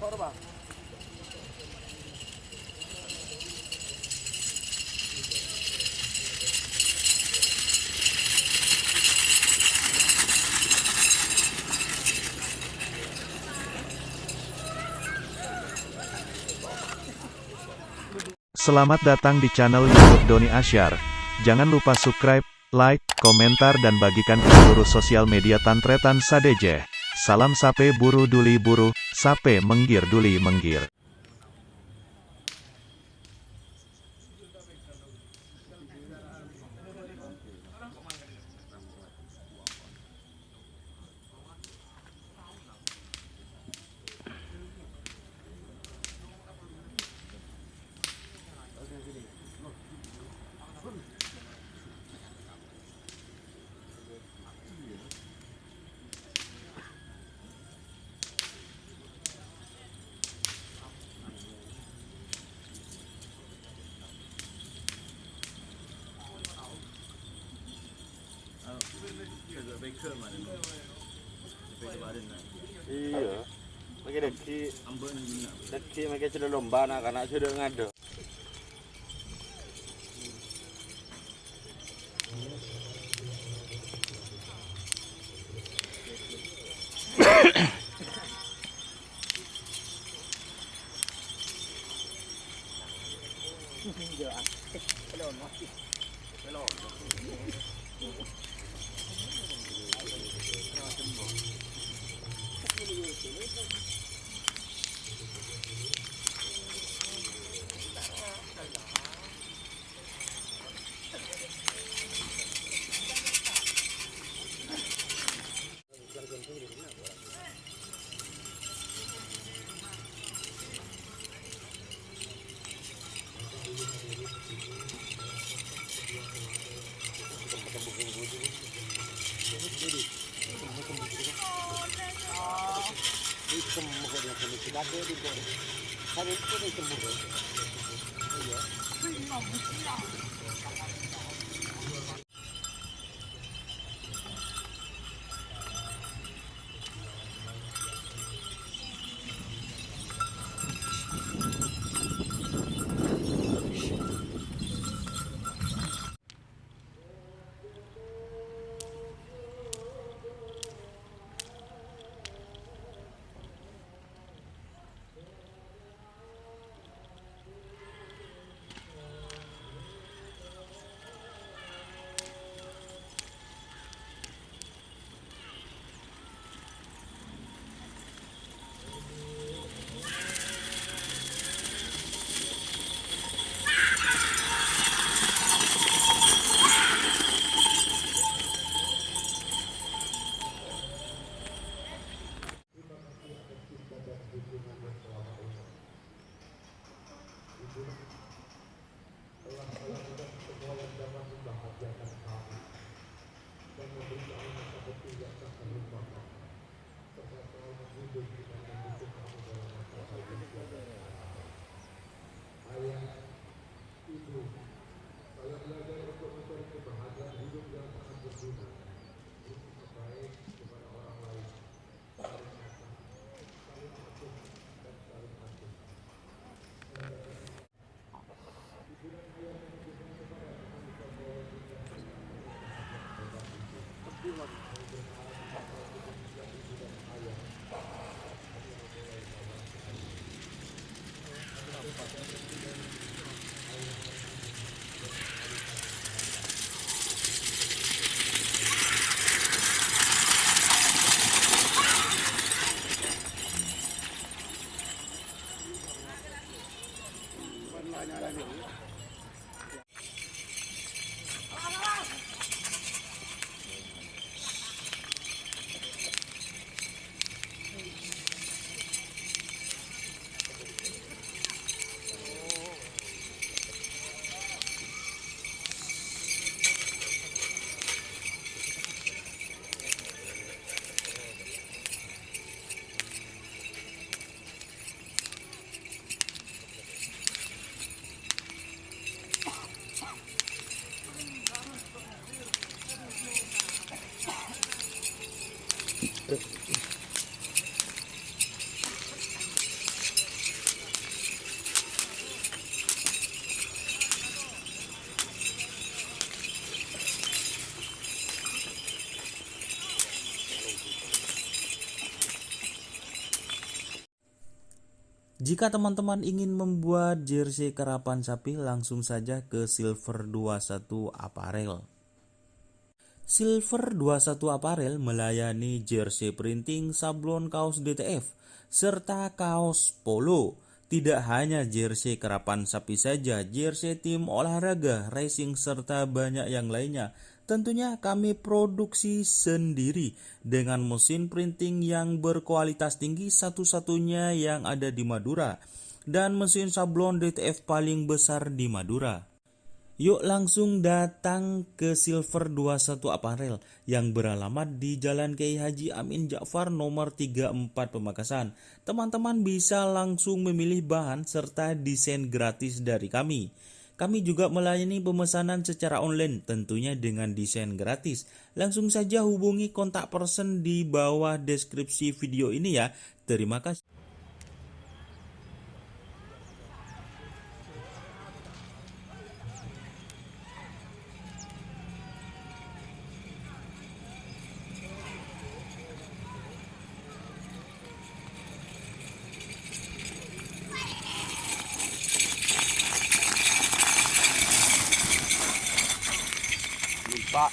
Selamat datang di channel YouTube Doni Asyar. Jangan lupa subscribe, like, komentar dan bagikan ke seluruh sosial media Tantretan Sadeje. Salam sape buru duli buru, sape menggir duli menggir. Iya, pakai deki pakai sudah lomba anak-anak sudah ngado. Jika teman-teman ingin membuat jersey karapan sapi, langsung saja ke Silver 21 Apparel. Silver 21 Apparel melayani jersey printing, sablon kaos DTF, serta kaos polo. Tidak hanya jersey karapan sapi saja, jersey tim olahraga, racing, serta banyak yang lainnya. Tentunya kami produksi sendiri dengan mesin printing yang berkualitas tinggi, satu-satunya yang ada di Madura, dan mesin sablon DTF paling besar di Madura. Yuk langsung datang ke Silver 21 Apparel yang beralamat di Jalan Kiai Haji Amin Ja'far nomor 34 Pamekasan. Teman-teman bisa langsung memilih bahan serta desain gratis dari kami. Kami juga melayani pemesanan secara online, tentunya dengan desain gratis. Langsung saja hubungi kontak person di bawah deskripsi video ini ya. Terima kasih. Pak.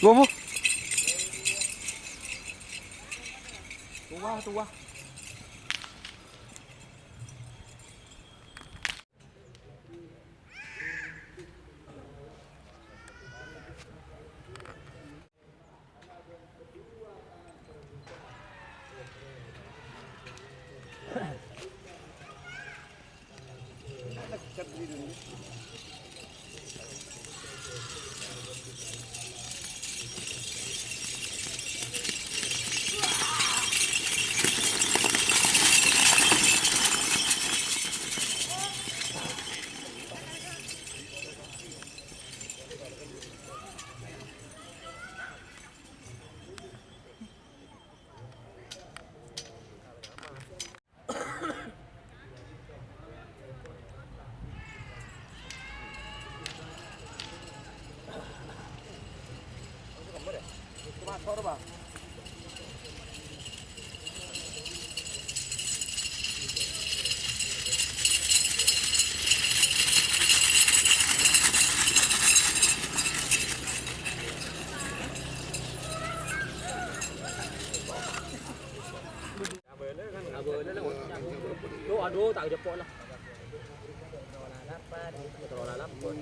Gomo. Tua. Motor, Bang. Aduh, tak jepot lah. Terlalu lapar.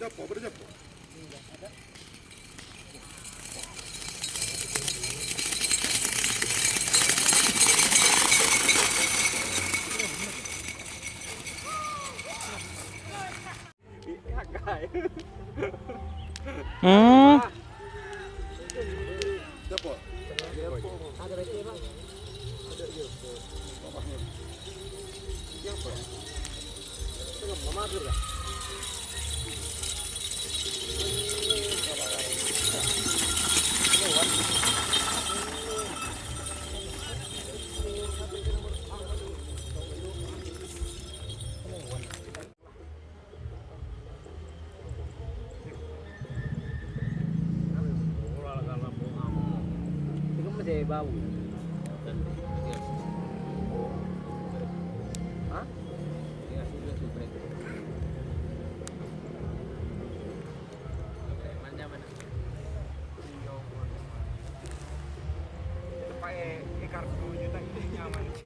Berjepot. Jepot. Ada lagi bang. Ada ya. Siapa? Tengok mama tu dah. Masih bau. Hah?